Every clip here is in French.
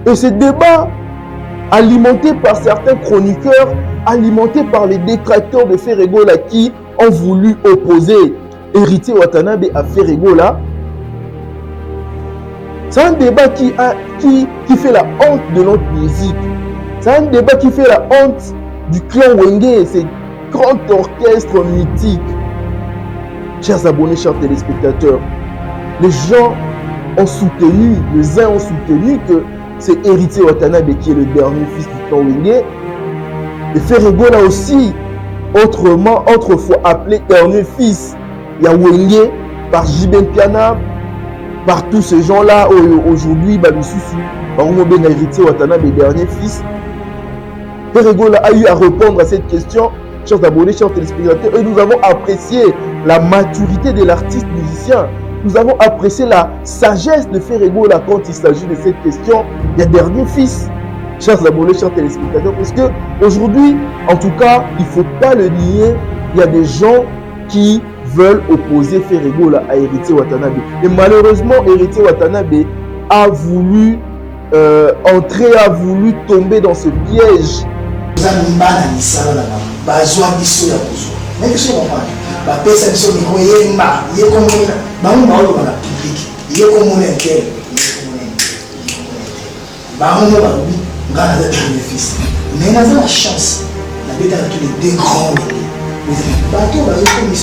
Et ce débat, alimenté par certains chroniqueurs, alimenté par les détracteurs de Ferregola qui ont voulu opposer Héritier Watanabe à Ferregola, c'est un débat qui fait la honte de notre musique. C'est un débat qui fait la honte du clan Wenge, ces grands orchestres mythiques. Chers abonnés, chers téléspectateurs, les gens ont soutenu, les uns ont soutenu que c'est Héritier Watanabe qui est le dernier fils du clan Wenge. Et Ferregola aussi, autrefois appelé dernier fils, il y a Wenge par J.B. Mpiana, par tous ces gens-là, aujourd'hui, Héritier Watanabe, dernier fils. Ferregola a eu à répondre à cette question, chers abonnés, chers téléspectateurs, et nous avons apprécié la maturité de l'artiste musicien. Nous avons apprécié la sagesse de Ferregola quand il s'agit de cette question des derniers fils. Chers abonnés, chers téléspectateurs, parce que aujourd'hui, en tout cas, il ne faut pas le nier, il y a des gens qui veulent opposer Ferregola à Héritier Watanabe. Et malheureusement, Héritier Watanabe a voulu tomber dans ce piège. Mais on a la chance d'aller dans tous les deux grands. Bateau, les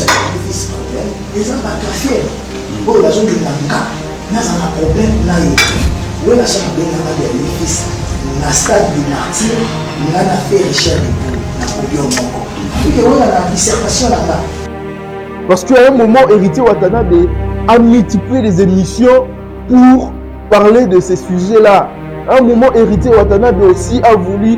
gens sont fiers. Bon, la zone de Nanga, n'a pas de problème là. Où est la chambre de Nanga de fils? Na stade de martyr, on a fait Richard de Bourg, na la dissertation là-bas. Parce qu'à un moment, Héritier Watanabe a multiplié les émissions pour parler de ces sujets-là. À un moment, Héritier Watanabe aussi a voulu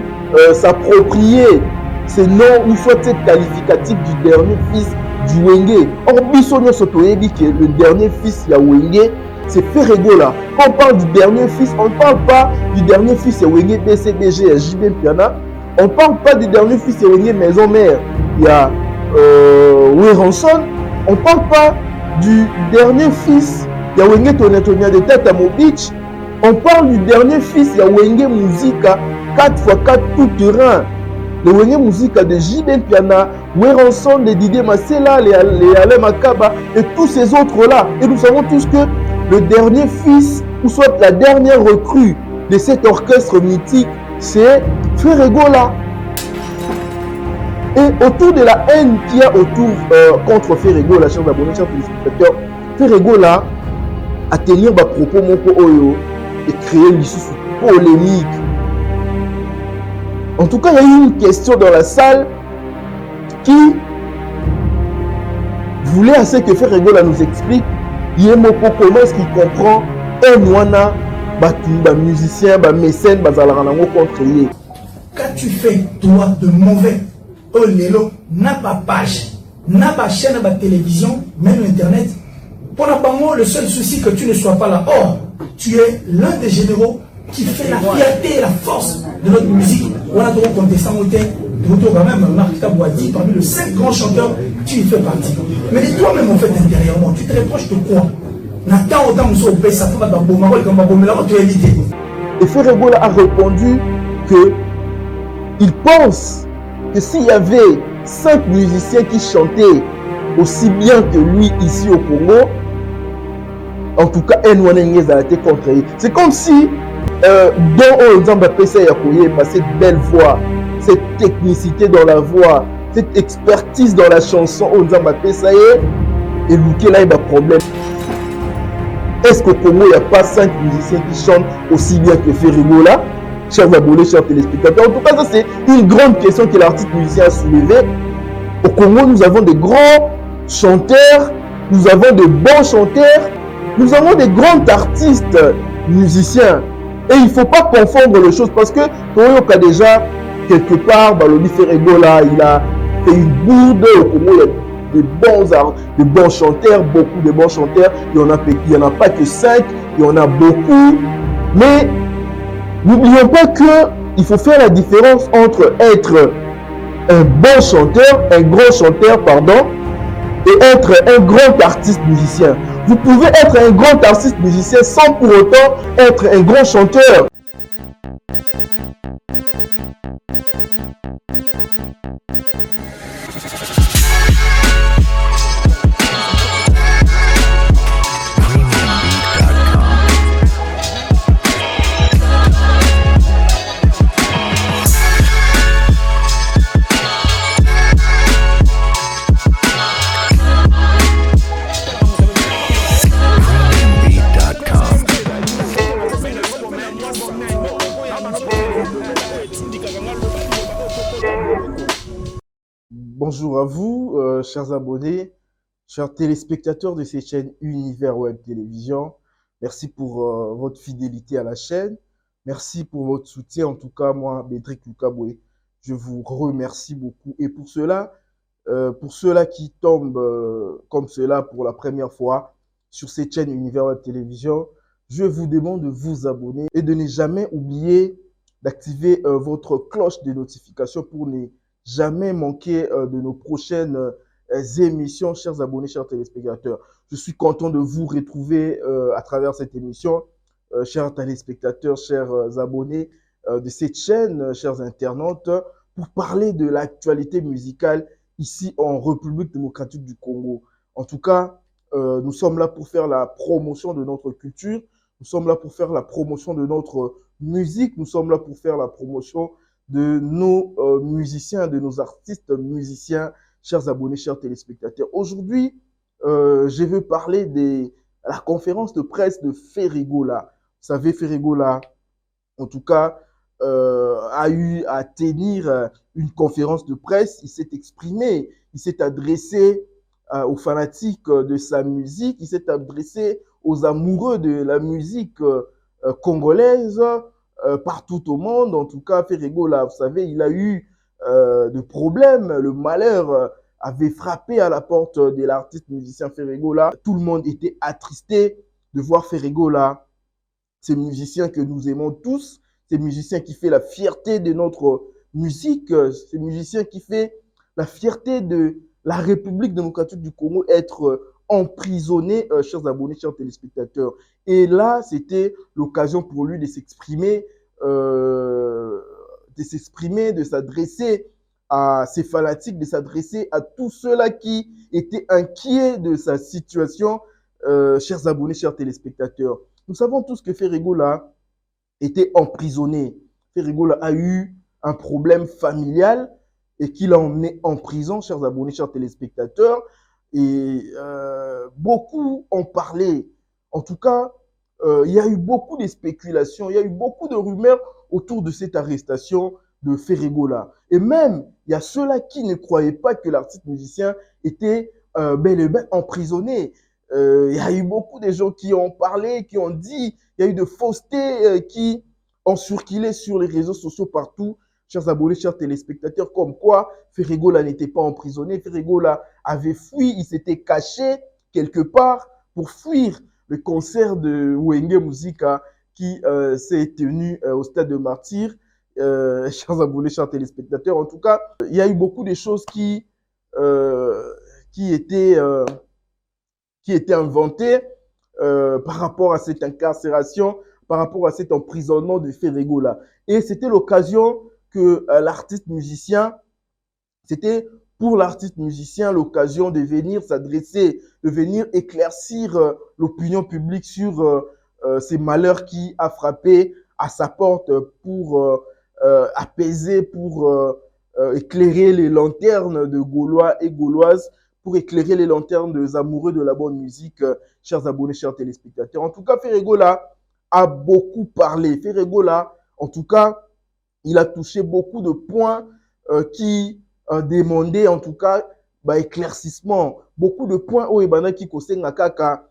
s'approprier ces noms ou soit cette qualificatif du dernier fils du Wenge. Or, Bissonio Sotoye dit que le dernier fils de Wenge, c'est Ferregola. Quand on parle du dernier fils, on ne parle pas du dernier fils de Wenge BCDG et J.B. Mpiana. On ne parle pas du dernier fils de Wenge Maison Mère. Il y a Weranson. On ne parle pas du dernier fils de Wenge Tonetonia de Tata Mobich. On parle du dernier fils de Wenge Musica 4x4 tout terrain. Le Wenge Musica de J.B. Mpiana, Weranson, de Didier Massela, les Alain Makaba et tous ces autres-là. Et nous savons tous que le dernier fils, ou soit la dernière recrue de cet orchestre mythique, c'est Ferregola. Et autour de la haine qu'il y a contre Ferregola, chers abonnés, chers téléspectateurs, Ferregola a tenu ma propos moko oyo et créé une polémique. En tout cas, il y a eu une question dans la salle qui voulait assez que Ferregola nous explique comment est-ce qu'il comprend un ouana, musicien, mécène, contre lui. Qu'as-tu fait, toi, de mauvais? Oh, Lélo, n'a pas page, n'a pas chaîne, n'a pas télévision, même Internet. Pour la bango, le seul souci que tu ne sois pas là. Or, tu es l'un des généraux qui fait la fierté et la force de notre musique. On a trop contesté en hôtel. Quand même, Marc Tabouadi, parmi les 5 grands chanteurs, tu y fais partie. Mais toi-même, en fait, intérieurement, tu te reproches de quoi? Et Ferregola a répondu que il pense que s'il y avait 5 musiciens qui chantaient aussi bien que lui ici au Congo, en tout cas, Nwanengez a été contre lui. C'est comme si dans Nzamba Pesa Yakoye, cette belle voix, cette technicité dans la voix, cette expertise dans la chanson, Nzamba Pesa et Luke là, il y a un problème. Est-ce qu'au Congo, il n'y a pas 5 musiciens qui chantent aussi bien que Ferregola? Chers abonnés, chers téléspectateurs. En tout cas, ça, c'est une grande question que l'artiste musicien a soulevée. Au Congo, nous avons des grands chanteurs, nous avons de bons chanteurs, nous avons des grands artistes musiciens. Et il ne faut pas confondre les choses parce que Toyoka déjà, quelque part, Balobi Ferregola, il a fait une bourde. Au Congo, il y a de bons chanteurs, beaucoup de bons chanteurs. Il n'y en a pas que 5, il y en a beaucoup. Mais n'oublions pas qu'il faut faire la différence entre être un bon chanteur, un grand chanteur, pardon, et être un grand artiste musicien. Vous pouvez être un grand artiste musicien sans pour autant être un grand chanteur. Bonjour à vous, chers abonnés, chers téléspectateurs de cette chaîne Univers Web Télévision. Merci pour votre fidélité à la chaîne. Merci pour votre soutien. En tout cas, moi, Bédrick Lukaboué, je vous remercie beaucoup. Et pour ceux-là qui tombent comme cela pour la première fois sur cette chaîne Univers Web Télévision, je vous demande de vous abonner et de ne jamais oublier d'activer votre cloche de notification pour ne jamais manquer de nos prochaines émissions, chers abonnés, chers téléspectateurs. Je suis content de vous retrouver à travers cette émission, chers téléspectateurs, chers abonnés de cette chaîne, chers internautes, pour parler de l'actualité musicale ici en République démocratique du Congo. En tout cas, nous sommes là pour faire la promotion de notre culture, nous sommes là pour faire la promotion de notre musique, nous sommes là pour faire la promotion de nos musiciens, de nos artistes musiciens, chers abonnés, chers téléspectateurs. Aujourd'hui, je veux parler de la conférence de presse de Ferregola. Vous savez, Ferregola, en tout cas, a eu à tenir une conférence de presse. Il s'est exprimé, il s'est adressé aux fanatiques de sa musique, il s'est adressé aux amoureux de la musique congolaise, partout au monde. En tout cas, Ferregola, vous savez, il a eu de problèmes. Le malheur avait frappé à la porte de l'artiste musicien Ferregola. Tout le monde était attristé de voir Ferregola, ces musiciens que nous aimons tous, ces musiciens qui font la fierté de notre musique, ces musiciens qui font la fierté de la République démocratique du Congo, être emprisonné, chers abonnés, chers téléspectateurs. Et là, c'était l'occasion pour lui de s'exprimer, de s'adresser à ses fanatiques, de s'adresser à tous ceux-là qui étaient inquiets de sa situation, chers abonnés, chers téléspectateurs. Nous savons tous que Ferregola était emprisonné. Ferregola a eu un problème familial et qu'il l'a emmené en prison, chers abonnés, chers téléspectateurs. Et beaucoup ont parlé. En tout cas, il y a eu beaucoup de spéculations, il y a eu beaucoup de rumeurs autour de cette arrestation de Ferregola. Et même, il y a ceux-là qui ne croyaient pas que l'artiste musicien était bel et bien emprisonné. Il y a eu beaucoup de gens qui ont parlé, qui ont dit, il y a eu de faussetés qui ont circulé sur les réseaux sociaux partout, chers abonnés, chers téléspectateurs, comme quoi Ferregola n'était pas emprisonné, Ferregola avait fui, il s'était caché quelque part pour fuir le concert de Wenge Musica qui s'est tenu au stade de Martyr. Chers abonnés, chers téléspectateurs, en tout cas, il y a eu beaucoup de choses qui étaient inventées par rapport à cette incarcération, par rapport à cet emprisonnement de Ferregola. Et c'était l'occasion que l'artiste musicien, c'était pour l'artiste musicien l'occasion de venir s'adresser, de venir éclaircir l'opinion publique sur ces malheurs qui a frappé à sa porte pour apaiser, pour éclairer les lanternes de Gaulois et Gauloises, pour éclairer les lanternes des amoureux de la bonne musique, chers abonnés, chers téléspectateurs. En tout cas, Ferregola a beaucoup parlé. Ferregola, en tout cas, il a touché beaucoup de points qui demandaient, en tout cas, éclaircissement. Beaucoup de points où il qui kosenga kaka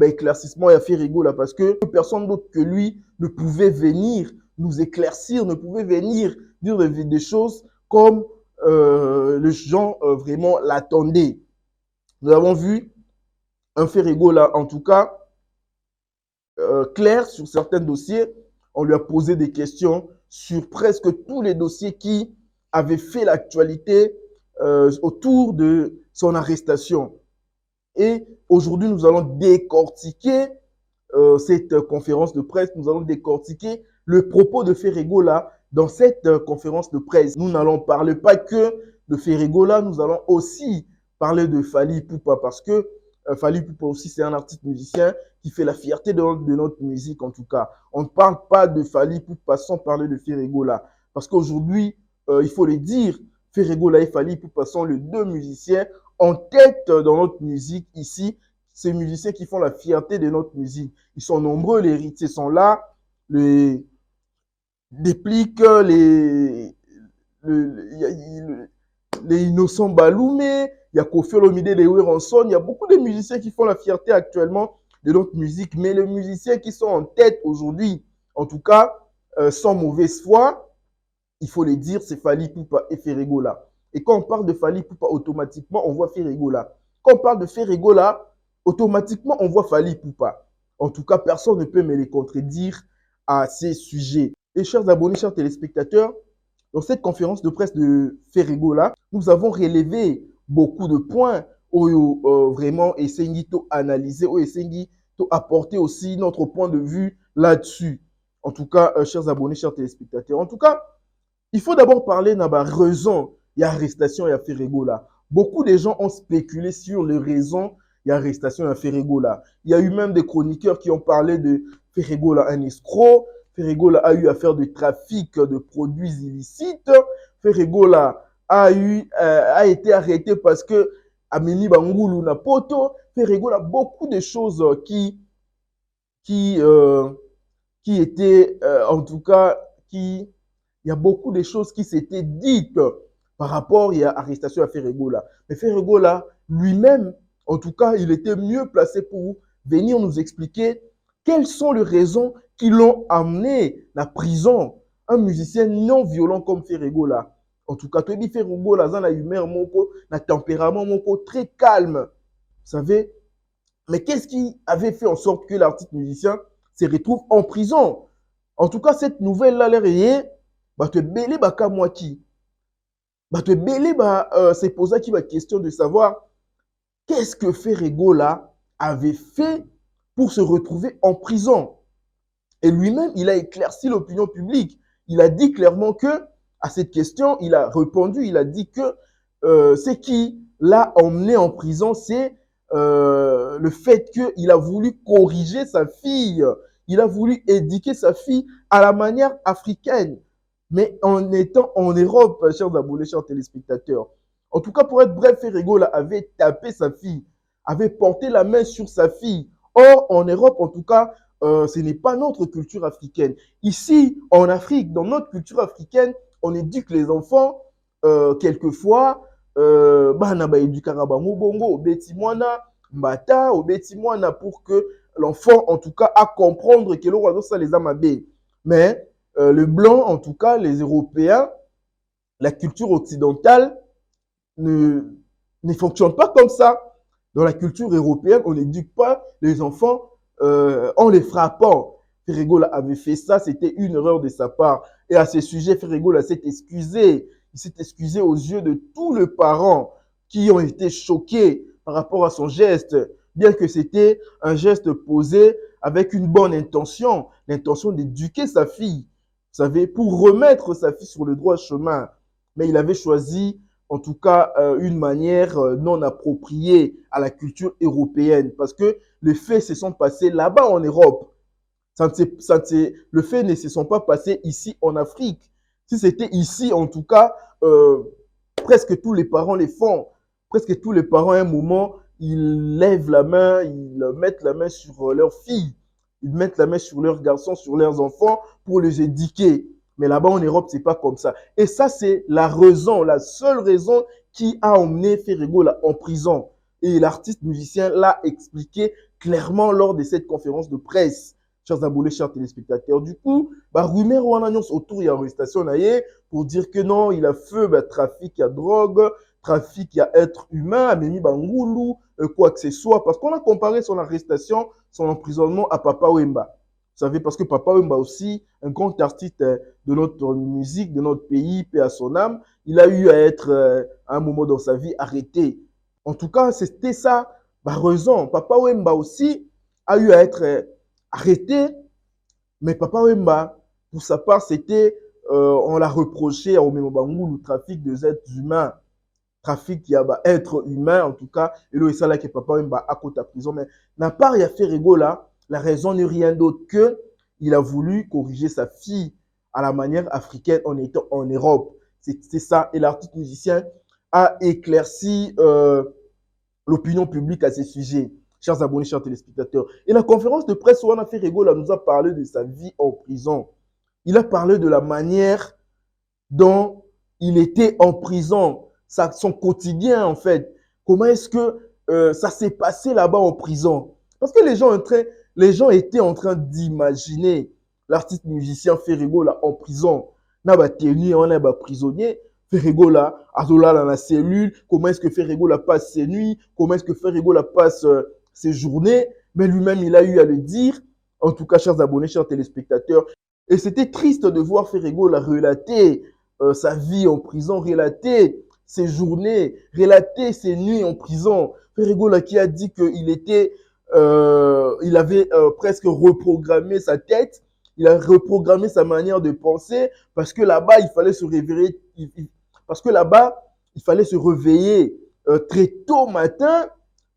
éclaircissement et Ferregola, parce que personne d'autre que lui ne pouvait venir nous éclaircir, ne pouvait venir dire des choses comme les gens vraiment l'attendaient. Nous avons vu un Ferregola, en tout cas, clair sur certains dossiers. On lui a posé des questions sur presque tous les dossiers qui avaient fait l'actualité autour de son arrestation. Et aujourd'hui, nous allons décortiquer cette conférence de presse. Nous allons décortiquer le propos de Ferregola dans cette conférence de presse. Nous n'allons parler pas que de Ferregola, nous allons aussi parler de Fally Ipupa parce que Fally Ipupa aussi, c'est un artiste musicien qui fait la fierté de notre musique en tout cas. On ne parle pas de Fally Ipupa sans parler de Ferregola. Parce qu'aujourd'hui, il faut le dire, Ferregola et Fally Ipupa sont les deux musiciens en tête dans notre musique ici. Ces musiciens qui font la fierté de notre musique. Ils sont nombreux, les héritiers sont là, les dépliques, les Innocents Baloumé, il y a Koffi Olomide, les Werenson, il y a beaucoup de musiciens qui font la fierté actuellement de notre musique, mais les musiciens qui sont en tête aujourd'hui, en tout cas, sans mauvaise foi, il faut le dire, c'est Fally Ipupa et Ferregola. Et quand on parle de Fally Ipupa, automatiquement, on voit Ferregola. Quand on parle de Ferregola, automatiquement, on voit Fally Ipupa. En tout cas, personne ne peut me les contredire à ces sujets. Et chers abonnés, chers téléspectateurs, dans cette conférence de presse de Ferregola, nous avons relevé beaucoup de points où vraiment Essengi to analyser, où Essengi to apporter aussi notre point de vue là-dessus. En tout cas, chers abonnés, chers téléspectateurs. En tout cas, il faut d'abord parler de la raison il y a arrestation, il y a Ferregola. Beaucoup de gens ont spéculé sur les raisons il y a arrestation, il y a Ferregola. Il y a eu même des chroniqueurs qui ont parlé de Ferregola, un escroc. Ferregola a eu affaire de trafic de produits illicites. Ferregola a été arrêté parce que Ameni Bangoulou na poto. Ferregola, beaucoup de choses qui étaient, en tout cas, il y a beaucoup de choses qui s'étaient dites par rapport à l'arrestation à Ferregola. Mais Ferregola, lui-même, en tout cas, il était mieux placé pour venir nous expliquer quelles sont les raisons qui l'ont amené à la prison. Un musicien non violent comme Ferregola. En tout cas, tu dis Ferregola, il a une humeur, un tempérament très calme. Vous savez? Mais qu'est-ce qui avait fait en sorte que l'artiste musicien se retrouve en prison? En tout cas, cette nouvelle-là, l'air bah te belé bah kamwaki. Bah te belé bah c'est posé qui va question de savoir qu'est-ce que Ferregola avait fait pour se retrouver en prison. Et lui-même, il a éclairci l'opinion publique. Il a dit clairement que à cette question, il a répondu, il a dit que ce qui l'a emmené en prison, c'est le fait qu'il a voulu corriger sa fille. Il a voulu éduquer sa fille à la manière africaine, mais en étant en Europe, chers abonnés, chers téléspectateurs. En tout cas, pour être bref, Ferregola avait tapé sa fille, avait porté la main sur sa fille. Or, en Europe, en tout cas, ce n'est pas notre culture africaine. Ici, en Afrique, dans notre culture africaine, on éduque les enfants quelquefois bana ba édukaka bango bongo obeti mwana mbata obeti mwana pour que l'enfant en tout cas a comprendre que l'on ça les amabe. Mais le blanc en tout cas les Européens, la culture occidentale ne fonctionne pas comme ça. Dans la culture européenne, on n'éduque pas les enfants en les frappant. Ferregola avait fait ça, c'était une erreur de sa part. Et à ce sujet, Ferregola s'est excusé. Il s'est excusé aux yeux de tous les parents qui ont été choqués par rapport à son geste, bien que c'était un geste posé avec une bonne intention, l'intention d'éduquer sa fille, vous savez, pour remettre sa fille sur le droit chemin. Mais il avait choisi, en tout cas, une manière non appropriée à la culture européenne, parce que les faits se sont passés là-bas en Europe. Le fait ne se sont pas passés ici en Afrique. Si c'était ici, en tout cas, presque tous les parents les font. Presque tous les parents, à un moment, ils lèvent la main, ils mettent la main sur leurs filles, ils mettent la main sur leurs garçons, sur leurs enfants pour les éduquer. Mais là-bas en Europe, c'est pas comme ça. Et ça, c'est la raison, la seule raison qui a emmené Ferregola en prison. Et l'artiste musicien l'a expliqué clairement lors de cette conférence de presse. Chers abonnés, chers téléspectateurs. Du coup, rumeur ou annonce autour de l'arrestation pour dire que non, il a fait trafic à drogue, trafic à être humain, à Memi Bangoulou, quoi que ce soit. Parce qu'on a comparé son arrestation, son emprisonnement à Papa Wemba. Vous savez, parce que Papa Wemba aussi, un grand artiste de notre musique, de notre pays, paix à son âme, il a eu à être, à un moment dans sa vie, arrêté. En tout cas, c'était ça, raison. Papa Wemba aussi a eu à être arrêté, mais Papa Wemba, pour sa part, c'était, on l'a reproché au Memobangou le trafic des êtres humains. Trafic qui a être humain, en tout cas, et là, ça là que papa même à côté de la prison. Mais n'a pas il a fait là, la raison n'est rien d'autre que il a voulu corriger sa fille à la manière africaine en étant en Europe. C'est ça. Et l'artiste musicien a éclairci l'opinion publique à ces sujets. Chers abonnés, chers téléspectateurs. Et la conférence de presse où on a fait là, nous a parlé de sa vie en prison. Il a parlé de la manière dont il était en prison, son quotidien en fait. Comment est-ce que ça s'est passé là-bas en prison? Parce que les gens étaient en train d'imaginer l'artiste musicien Ferrego là en prison. N'a pas tenu, on a pas prisonnier. Ferrego là, Azola dans la cellule. Comment est-ce que Ferrego là passe ses nuits? Comment est-ce que Ferrego là passe ses journées? Mais lui-même, il a eu à le dire. En tout cas, chers abonnés, chers téléspectateurs. Et c'était triste de voir Ferrego là relater sa vie en prison, relater ses journées, relater ses nuits en prison. Ferrego là qui a dit qu'il était, il avait presque reprogrammé sa tête, il a reprogrammé sa manière de penser parce que là-bas il fallait se réveiller, parce que là-bas il fallait se réveiller très tôt matin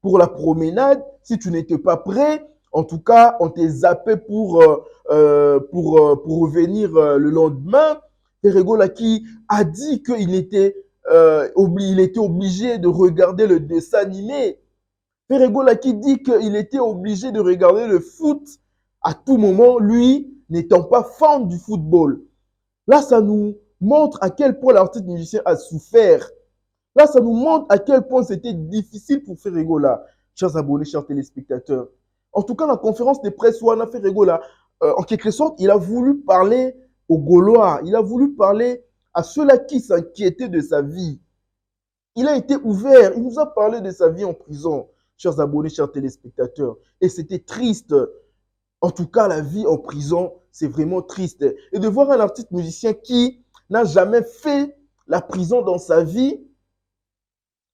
pour la promenade. Si tu n'étais pas prêt, en tout cas on t'est zappé pour revenir le lendemain. Ferrego là qui a dit qu'il était, il était obligé de regarder le dessin animé. Ferrego là qui dit qu'il était obligé de regarder le foot à tout moment, lui n'étant pas fan du football. Là, ça nous montre à quel point l'artiste musicien a souffert. Là, ça nous montre à quel point c'était difficile pour Ferrego là. Chers abonnés, chers téléspectateurs. En tout cas, la conférence de presse où on a Ferrego là, en quelque sorte, il a voulu parler aux Gaulois. Il a voulu parler à ceux-là qui s'inquiétaient de sa vie. Il a été ouvert. Il nous a parlé de sa vie en prison, chers abonnés, chers téléspectateurs. Et c'était triste. En tout cas, la vie en prison, c'est vraiment triste. Et de voir un artiste musicien qui n'a jamais fait la prison dans sa vie,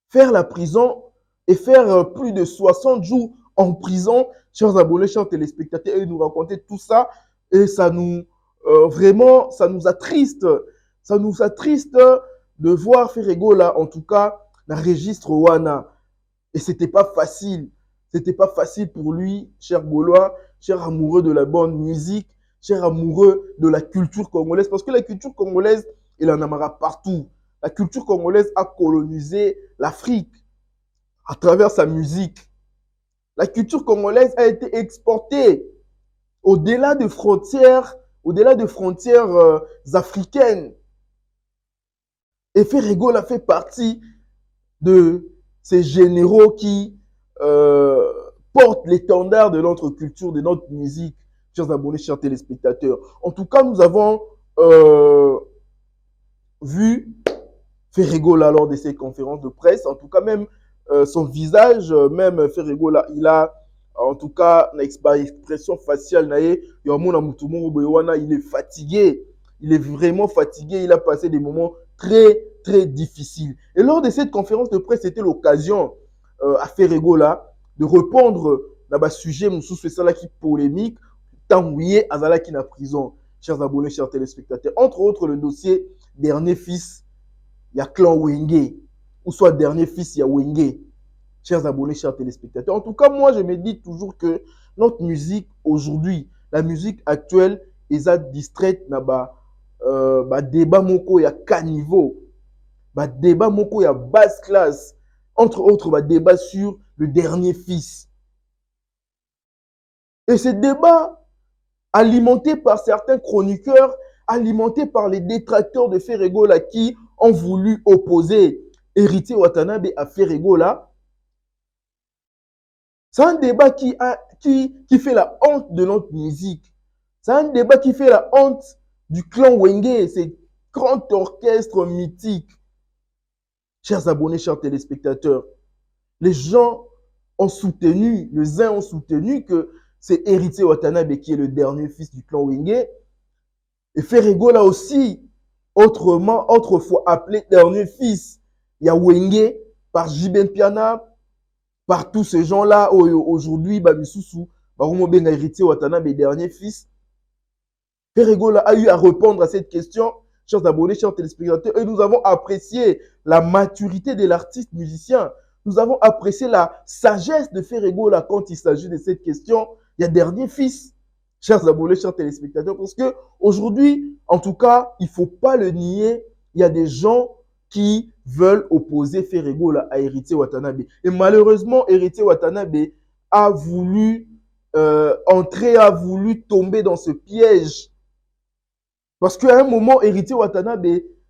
faire la prison et faire plus de 60 jours en prison, chers abonnés, chers téléspectateurs, et nous raconter tout ça. Et ça nous, vraiment, ça nous attriste. Ça nous attriste de voir Ferrego là, en tout cas, dans le registre Wana. Et c'était pas facile. C'était pas facile pour lui, cher Gaulois, cher amoureux de la bonne musique, cher amoureux de la culture congolaise. Parce que la culture congolaise, il en aimera partout. La culture congolaise a colonisé l'Afrique à travers sa musique. La culture congolaise a été exportée au-delà de frontières, africaines. Et Ferrego a fait partie de ces généraux qui portent l'étendard de notre culture, de notre musique, chers abonnés, chers téléspectateurs. En tout cas, nous avons vu Ferrego là lors de ces conférences de presse. En tout cas, même son visage, même Ferrego là, il a, en tout cas, l'expression faciale, il est fatigué. Il est vraiment fatigué. Il a passé des moments très, très difficiles. Et lors de cette conférence de presse, c'était l'occasion à Ferrego là de répondre à un sujet, c'est ça là qui polémique, tant oublié Azala qui n'a prison. Chers abonnés, chers téléspectateurs. Entre autres, le dossier dernier fils, il y a clan Wenge, ou soit dernier fils, il y a Wenge. Chers abonnés, chers téléspectateurs. En tout cas, moi, je me dis toujours que notre musique aujourd'hui, la musique actuelle, ils a distraite na débat moko ya caniveau, débat moko ya basse classe, entre autres débat sur le dernier fils. Et ce débat alimenté par certains chroniqueurs, alimenté par les détracteurs de Ferrego là qui ont voulu opposer Héritier Watanabe à Ferrego là. C'est un débat qui fait la honte de notre musique. C'est un débat qui fait la honte du clan Wenge, ces grands orchestres mythiques. Chers abonnés, chers téléspectateurs, les gens ont soutenu, les uns ont soutenu que c'est Héritier Watanabe qui est le dernier fils du clan Wenge. Et Ferrego là aussi, autrefois appelé dernier fils, il y a Wenge par Jiben Piana, par tous ces gens-là, aujourd'hui, Bamisusu, Barumo Benga Héritier Watanabe, dernier fils. Ferregola a eu à répondre à cette question, chers abonnés, chers téléspectateurs, et nous avons apprécié la maturité de l'artiste musicien. Nous avons apprécié la sagesse de Ferregola quand il s'agit de cette question. Il y a dernier fils, chers abonnés, chers téléspectateurs, parce que aujourd'hui, en tout cas, il ne faut pas le nier, il y a des gens qui veulent opposer Ferregola à Héritier Watanabe. Et malheureusement, Héritier Watanabe a voulu entrer, a voulu tomber dans ce piège. Parce qu'à un moment, Héritier Watanabe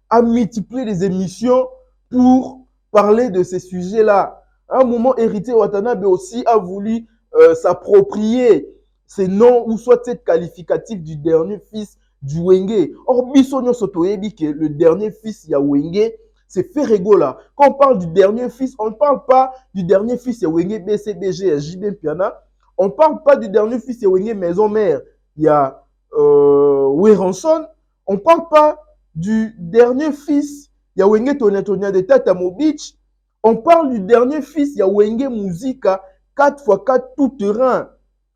a multiplié les émissions pour parler de ces sujets-là. À un moment, Héritier Watanabe aussi a voulu s'approprier ces noms ou soit cette qualificatif du dernier fils du Wenge. Or, Bissonio Sotoyebi, qui est le dernier fils de Wenge, c'est Ferregola. Quand on parle du dernier fils, on ne parle pas du dernier fils de Wenge, BCBG, JB Piana. On ne parle pas du dernier fils de Wenge, maison mère. Il y a Weranson. On ne parle pas du dernier fils Yawenge Tonya de Tata Mobich. On parle du dernier fils Yawenge Muzika 4x4 tout terrain.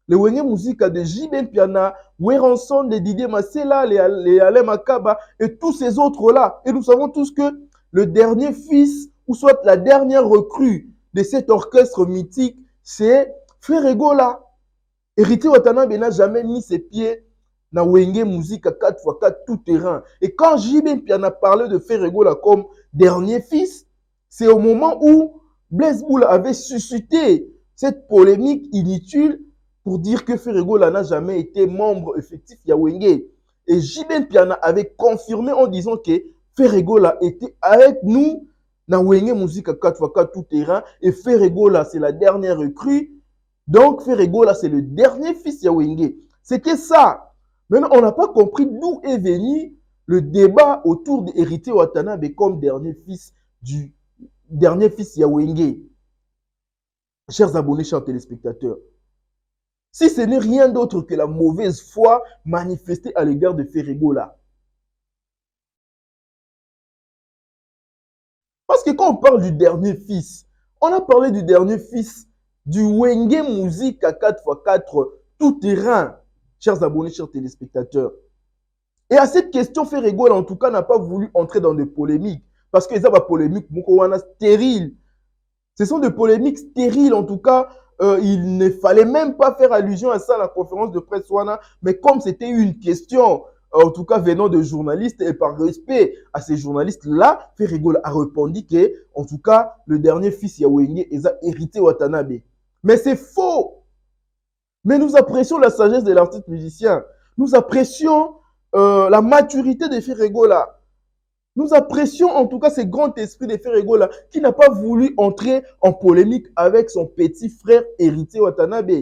Le Wenge Muzika de JB Piana, Weranson de Didier Masela, les Alain Makaba et tous ces autres-là. Et nous savons tous que le dernier fils, ou soit la dernière recrue de cet orchestre mythique, c'est Ferregola. Héritier Watanabe n'a jamais mis ses pieds na Wenge Musique à 4x4 tout terrain. Et quand JB Piana parlé de Ferregola comme dernier fils, c'est au moment où Blaise Boula avait suscité cette polémique inutile pour dire que Ferregola n'a jamais été membre effectif de Wenge. Et JB Piana avait confirmé en disant que Ferregola était avec nous na Wenge Musique à 4x4 tout terrain. Et Ferregola, c'est la dernière recrue. Donc Ferregola, c'est le dernier fils de Wenge. C'était ça. Maintenant, on n'a pas compris d'où est venu le débat autour d'Héritier Watanabe comme dernier fils Yawenge. Chers abonnés, chers téléspectateurs, si ce n'est rien d'autre que la mauvaise foi manifestée à l'égard de Ferregola. Parce que quand on parle du dernier fils, on a parlé du dernier fils du Wenge Musique à 4x4 tout terrain. Chers abonnés, chers téléspectateurs. Et à cette question, Ferregola, en tout cas, n'a pas voulu entrer dans des polémiques. Parce que les polémiques, stériles. Ce sont des polémiques stériles, en tout cas. Il ne fallait même pas faire allusion à ça à la conférence de presse Wana. Mais comme c'était une question, en tout cas venant de journalistes, et par respect à ces journalistes-là, Ferregola a répondu que, en tout cas, le dernier fils Yawenge est Héritier Watanabe. Mais c'est faux! Mais nous apprécions la sagesse de l'artiste musicien. Nous apprécions la maturité de Ferregola. Nous apprécions en tout cas ce grand esprit de Ferregola qui n'a pas voulu entrer en polémique avec son petit frère Héritier Watanabe.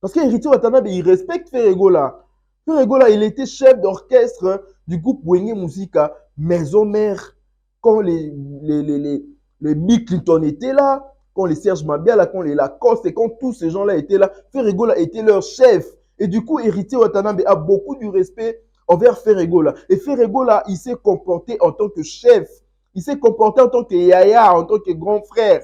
Parce qu'Héritier Watanabe, il respecte Ferregola. Ferregola, il était chef d'orchestre du groupe Wenge Musica, maison mère. Quand les Bill Clinton étaient là, quand les Serge Mabiala, quand les Lacoste et quand tous ces gens-là étaient là, Ferregola était leur chef. Et du coup, Héritier Watanabe a beaucoup du respect envers Ferregola. Et Ferregola, il s'est comporté en tant que chef. Il s'est comporté en tant que yaya, en tant que grand frère.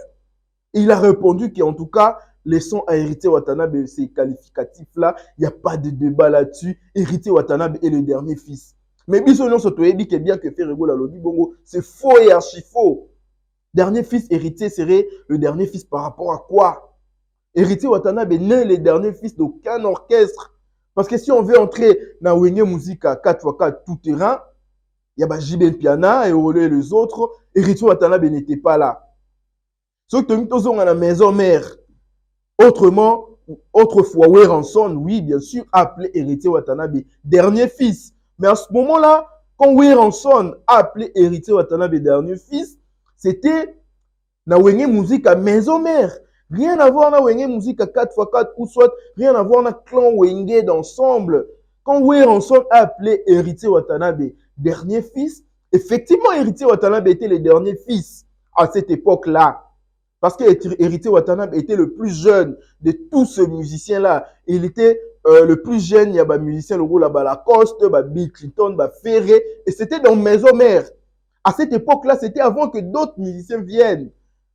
Et il a répondu qu'en tout cas, laissons à Héritier Watanabe ces qualificatifs-là. Il n'y a pas de débat là-dessus. Héritier Watanabe est le dernier fils. Mais Bissonio Sotoyebi, qui est bien que Ferregola l'a dit, bongo, c'est faux et archi faux. Dernier fils héritier serait le dernier fils par rapport à quoi? Héritier Watanabe n'est le dernier fils d'aucun orchestre. Parce que si on veut entrer dans Wenge Musica 4x4 tout terrain, il y a JB Piana et les autres. Héritier Watanabe n'était pas là. Ceux qui sont à la maison mère, autrement, autrefois, Weranson, oui, bien sûr, appelé Héritier Watanabe dernier fils. Mais à ce moment-là, quand Weranson a appelé Héritier Watanabe dernier fils, c'était na Wenge Musica maison mère. Rien à voir na Wenge Musica 4x4 ou soit rien à voir na clan Wenge d'ensemble. Quand Weranson a appelé Héritier Watanabe dernier fils, effectivement, Héritier Watanabe était le dernier fils à cette époque-là. Parce que Héritier Watanabe était le plus jeune de tous ces musiciens-là. Il était le plus jeune, il y a des musiciens, le gros là-bas, Lacoste, Bill Clinton, Ferré, et c'était dans maison mère. À cette époque-là, c'était avant que d'autres musiciens viennent.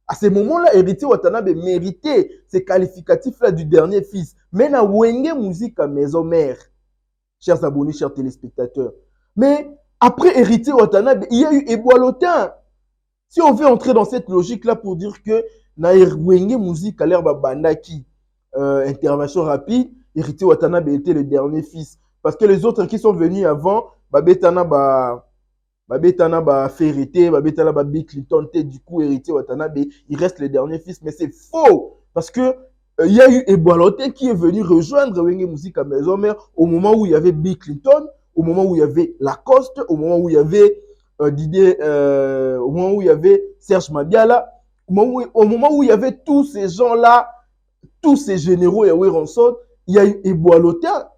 À ce moment-là, Héritier Watanabe méritait ces qualificatifs-là du dernier fils. Mais na Wenge Musica maison mère. chers abonnés, chers téléspectateurs. Mais après Héritier Watanabe, il y a eu Eboalotin. Si on veut entrer dans cette logique-là pour dire que Nairwenge Musique a l'air bandaki, intervention rapide, Héritier Watanabe était le dernier fils. Parce que les autres qui sont venus avant, Babetana Ferrité, Babetana Bill Clinton, du coup Héritier Watanabe, il reste le dernier fils. Mais c'est faux. Parce que il y a eu Eboalotin qui est venu rejoindre Wenge Musique à Maison Mère au moment où il y avait Bill Clinton, au moment où il y avait Lacoste, au moment où il y avait Didier, au moment où il y avait Serge Madiala, au moment où il y avait tous ces gens-là, tous ces généraux, Yahweh Ranson, il y a eu Eboalotin.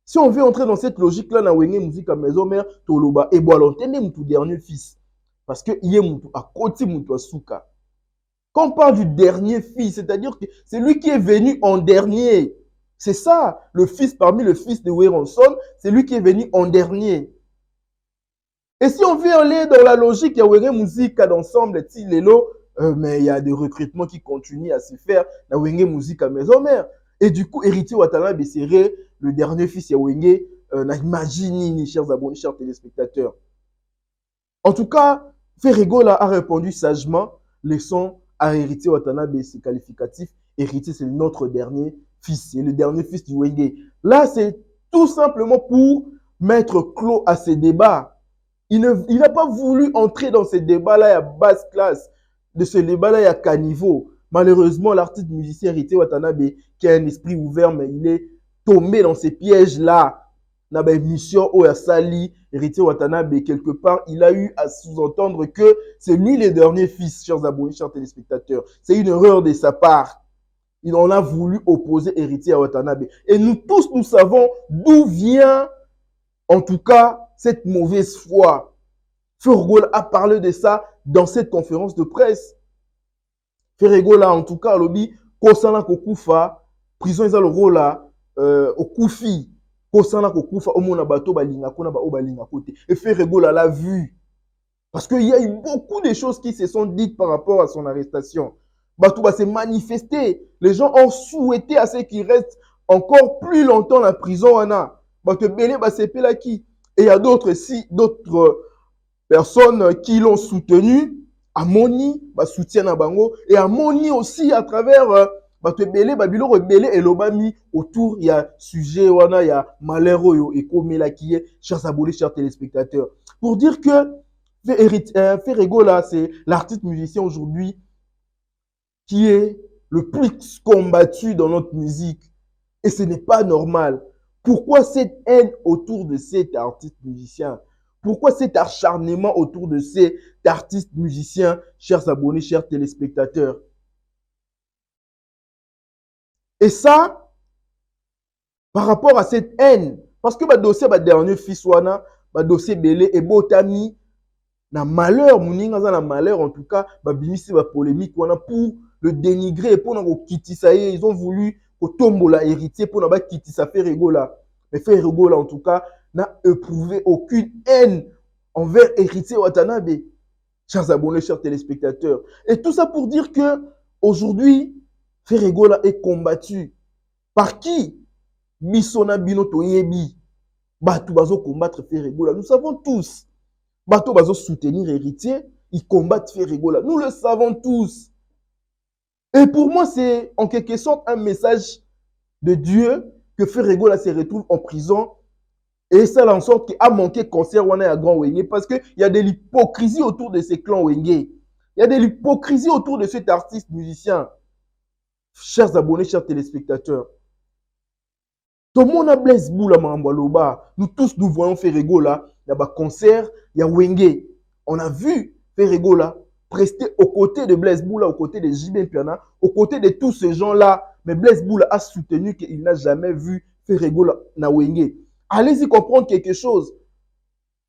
Si on veut entrer dans cette logique-là, dans Wenge Musique à Maison Mère, Toloba, Eboalotin est mon dernier fils. Parce qu'il est à côté de Souka. Quand on parle du dernier fils, c'est-à-dire que c'est lui qui est venu en dernier. C'est ça, le fils parmi le fils de Weronson, c'est lui qui est venu en dernier. Et si on veut aller dans la logique, il y a Wenge Musique d'ensemble, mais il y a des recrutements qui continuent à se faire dans Wenge Musique à Maison Mère. Et du coup, Héritier Watanabe serait le dernier fils de Wenge, imaginez, chers abonnés, chers téléspectateurs. En tout cas, Ferregola a répondu sagement, laissons à Héritier Watanabe ses qualificatifs. Héritier, c'est notre dernier fils, c'est le dernier fils du Wenge. Là, c'est tout simplement pour mettre clos à ces débats. Il n'a pas voulu entrer dans ces débats-là à basse classe, de ce débat-là à caniveau. Malheureusement, l'artiste musicien Héritier Watanabe, qui a un esprit ouvert, mais il est tombé dans ces pièges-là. Dans la mission où Sali, Héritier Watanabe, quelque part, il a eu à sous-entendre que c'est lui le dernier fils, chers abonnés, chers téléspectateurs. C'est une erreur de sa part. Il en a voulu opposer Héritier à Watanabe. Et nous tous, nous savons d'où vient, en tout cas, cette mauvaise foi. Ferregola a parlé de ça dans cette conférence de presse. Ferregola, en tout cas, lobby, Kosana Kokufa, prison ils ont le rôle là, au Koufi, Kosana Kokufa, au Mona Bato Balinga, Kona Ba Balinga côté. Et Ferregola l'a vu. Parce qu'il y a eu beaucoup de choses qui se sont dites par rapport à son arrestation. Bato s'est manifesté. Les gens ont souhaité à ce qu'il reste encore plus longtemps dans la prison. Bato Bélé Basepela qui. Et il y a d'autres personnes qui l'ont soutenu. Amoni, soutien à Bango. Et Amoni aussi à travers Bato Bélé, Babilo Rebélé et Lobami autour. Il y a sujet, il y a malheureux et Komela qui est, chers abonnés, chers téléspectateurs. Pour dire que Ferregola, c'est l'artiste musicien aujourd'hui qui est le plus combattu dans notre musique. Et ce n'est pas normal. Pourquoi cette haine autour de cet artiste musicien? Pourquoi cet acharnement autour de cet artiste musicien, chers abonnés, chers téléspectateurs? Et ça, par rapport à cette haine, parce que le dossier, le dernier fils, le dossier Belé et Botami, na malheur, Mouninga na malheur, en tout cas, bimisi ba polémique wana pour le dénigrer, pour na kitisa ye, ils ont voulu ko tombola héritier pour na ba kitisa Ferregola. Mais Ferregola en tout cas n'a éprouvé aucune haine envers héritier Watanabe. Chers abonnés, chers téléspectateurs. Et tout ça pour dire que aujourd'hui, Ferregola est combattu. Par qui? Bisona bino toyebi. Batu bazo combattre Ferregola. Nous savons tous. Bato bazo soutenir héritier, ils combattent Ferregola. Nous le savons tous. Et pour moi, c'est en quelque sorte un message de Dieu que Ferregola se retrouve en prison. Et ça en sorte qu'il a manqué concert à Grand Wenge parce qu'il y a de l'hypocrisie autour de ces clans Wenge. Il y a de l'hypocrisie autour de cet artiste musicien. Chers abonnés, chers téléspectateurs. Tout le monde a Blaise Boula Mambaloba. Nous tous, nous voyons Ferregola. Il y a un concert, il y a Wenge. On a vu Ferregola prester aux côtés de Blaise Boula, aux côtés de JB Piana, aux côtés de tous ces gens-là. Mais Blaise Boula a soutenu qu'il n'a jamais vu Ferregola na Wenge. Allez-y comprendre quelque chose.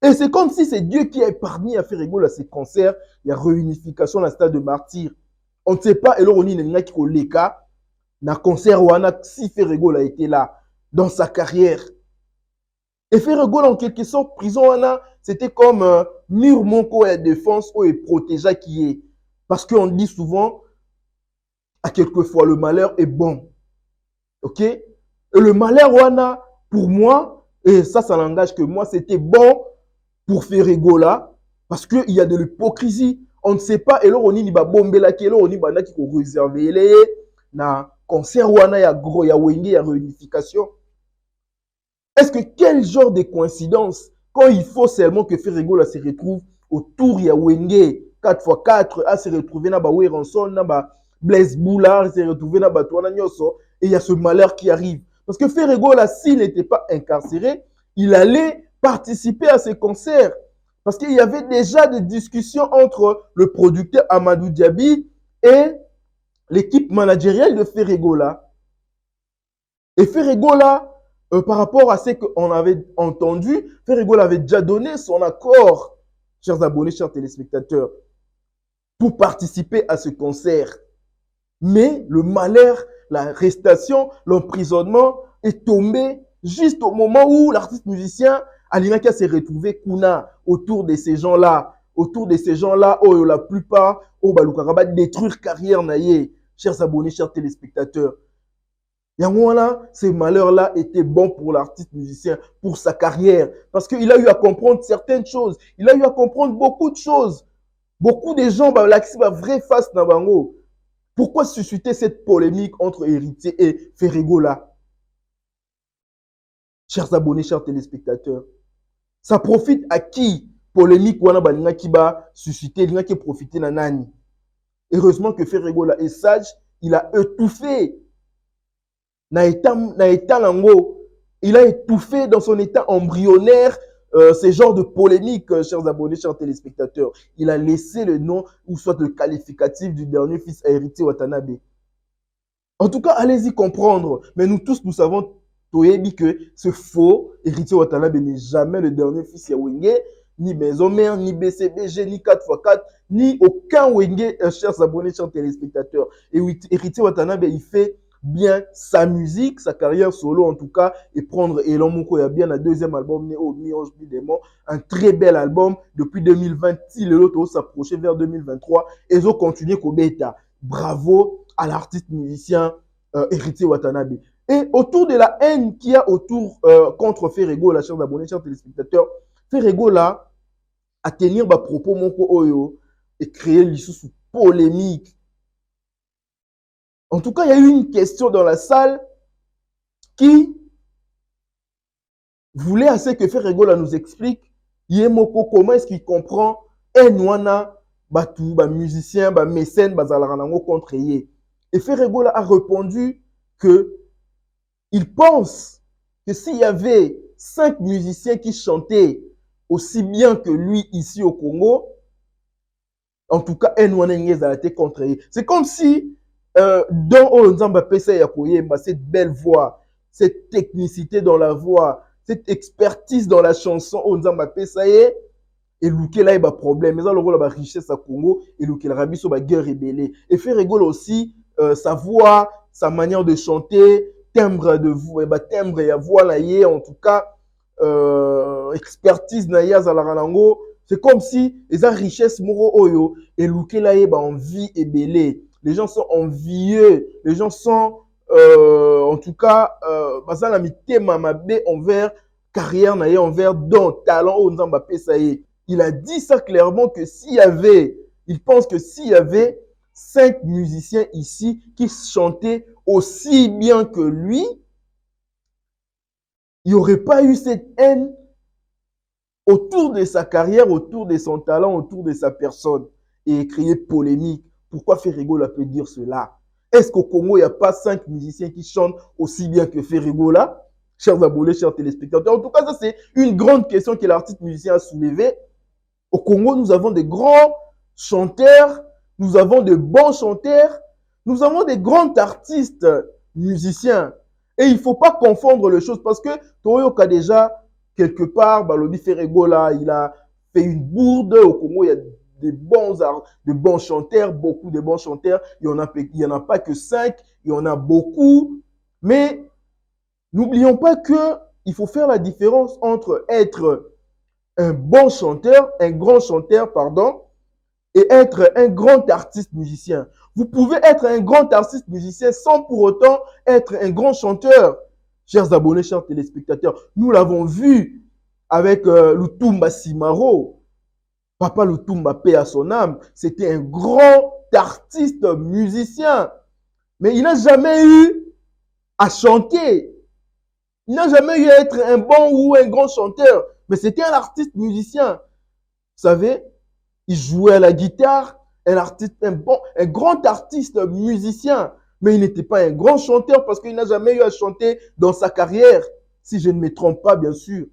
Et c'est comme si c'est Dieu qui a épargné à Ferregola ces concerts. Il y a réunification dans le stade de Martyr. On ne sait pas, et là on a qui leka na concert wana si Ferregola était là dans sa carrière. Et Ferregola en quelque sorte prison wana c'était comme mur monko et défense ou et protéger qui est. Parce qu'on dit souvent à quelquefois le malheur est bon. OK? Et le malheur wana pour moi Et ça n'engage que moi. C'était bon pour Ferregola parce qu'il y a de l'hypocrisie. On ne sait pas. Et là, on y va bomber la kelo, on y va qui ko réserver les na concert wana ya gros ya wenge ya réunification. Est-ce que quel genre de coïncidence quand il faut seulement que Ferregola se retrouve autour ya wenge 4x4 à se retrouver na ba Weranson na ba Blaise Boulard se retrouver na ba Toana Nyoso et il y a ce malheur qui arrive parce que Ferregola s'il n'était pas incarcéré, il allait participer à ces concerts parce qu'il y avait déjà des discussions entre le producteur Amadou Diaby et l'équipe managériale de Ferregola. Et Ferregola, par rapport à ce qu'on avait entendu, Ferregola avait déjà donné son accord, chers abonnés, chers téléspectateurs, pour participer à ce concert. Mais le malheur, l'arrestation, l'emprisonnement est tombé juste au moment où l'artiste musicien Alinaka s'est retrouvé Kuna autour de ces gens-là. Autour de ces gens-là, oh, la plupart, oh, Balukaraba, détruire carrière naïe. Chers abonnés, chers téléspectateurs. Yangwana, ces malheurs-là étaient bons pour l'artiste musicien, pour sa carrière. Parce qu'il a eu à comprendre certaines choses. Il a eu à comprendre beaucoup de choses. Beaucoup de gens, bah, l'accès va vrai face na bango. Pourquoi susciter cette polémique entre Héritier et Ferregola? Chers abonnés, chers téléspectateurs, ça profite à qui? Polémique wana balinga qui va susciter, linga qui profiter na nani. Heureusement que Ferregola est sage, il a étouffé na état lango, il a étouffé dans son état embryonnaire ces genres de polémiques, chers abonnés, chers téléspectateurs. Il a laissé le nom ou soit le qualificatif du dernier fils à Héritier Watanabe. En tout cas, allez-y comprendre. Mais nous tous, nous savons Toyebi que ce faux Héritier Watanabe n'est jamais le dernier fils à Wenge, ni Maison Mère, ni BCBG, ni 4x4, ni aucun Wenge, chers abonnés, chers téléspectateurs. Et Héritier Watanabe, il fait bien sa musique, sa carrière solo en tout cas, et prendre Elan Moko, il y a bien un deuxième album, Néo, Mi-Ange, Mi-Démon, un très bel album depuis 2020, il est s'approcher vers 2023, et ils ont continué Kobeta. Bravo à l'artiste musicien Héritier Watanabe. Et autour de la haine qu'il y a autour contre Ferregola, chers abonnés, chers téléspectateurs, Ferregola a tenir ba propos Moko Oyo et créer l'issue polémique. En tout cas, il y a eu une question dans la salle qui voulait assez que Ferregola nous explique Yemoko comment est-ce qu'il comprend Enwana Batu, musicien, mécène, Bazalaranango contre Yé. Et Ferregola a répondu que il pense que s'il y avait 5 musiciens qui chantaient aussi bien que lui ici au Congo, en tout cas, Enwana Ngeza a été contre Yé. C'est comme si dans Onzamba Pesa Yakoyemba, cette belle voix, cette technicité dans la voix, cette expertise dans la chanson Onzamba Pesa Ye, et Lukela est un problème. Mais ça, le rôle de la richesse à Congo, et Lukela Rabi sur la guerre rébellée. Et fait rigoler aussi sa voix, sa manière de chanter, timbre de voix, timbre et voix là, en tout cas, expertise na ya Zalaranango. C'est comme si les richesse moro oyo, et Lukela est envie et belé. Les gens sont envieux, les gens sont, en tout cas, envers carrière, envers don, talent, il a dit ça clairement que s'il y avait, il pense que s'il y avait 5 musiciens ici qui chantaient aussi bien que lui, il n'y aurait pas eu cette haine autour de sa carrière, autour de son talent, autour de sa personne et créer polémique. Pourquoi Ferregola peut dire cela? Est-ce qu'au Congo, il n'y a pas 5 musiciens qui chantent aussi bien que Ferregola? Chers abonnés, chers téléspectateurs. En tout cas, ça, c'est une grande question que l'artiste musicien a soulevée. Au Congo, nous avons des grands chanteurs, nous avons de bons chanteurs, nous avons des grands artistes musiciens. Et il ne faut pas confondre les choses parce que Toyoka déjà, quelque part, Balobi Ferregola, il a fait une bourde. Au Congo, il y a de bons chanteurs, beaucoup de bons chanteurs. Il y en a pas que 5, il y en a beaucoup. Mais n'oublions pas qu'il faut faire la différence entre être un bon chanteur, un grand chanteur, pardon, et être un grand artiste musicien. Vous pouvez être un grand artiste musicien sans pour autant être un grand chanteur. Chers abonnés, chers téléspectateurs, nous l'avons vu avec Lutumba Simaro. Papa Lutumba, paix à son âme, c'était un grand artiste musicien. Mais il n'a jamais eu à chanter. Il n'a jamais eu à être un bon ou un grand chanteur. Mais c'était un artiste musicien. Vous savez, il jouait à la guitare, un grand artiste musicien. Mais il n'était pas un grand chanteur parce qu'il n'a jamais eu à chanter dans sa carrière. Si je ne me trompe pas, bien sûr.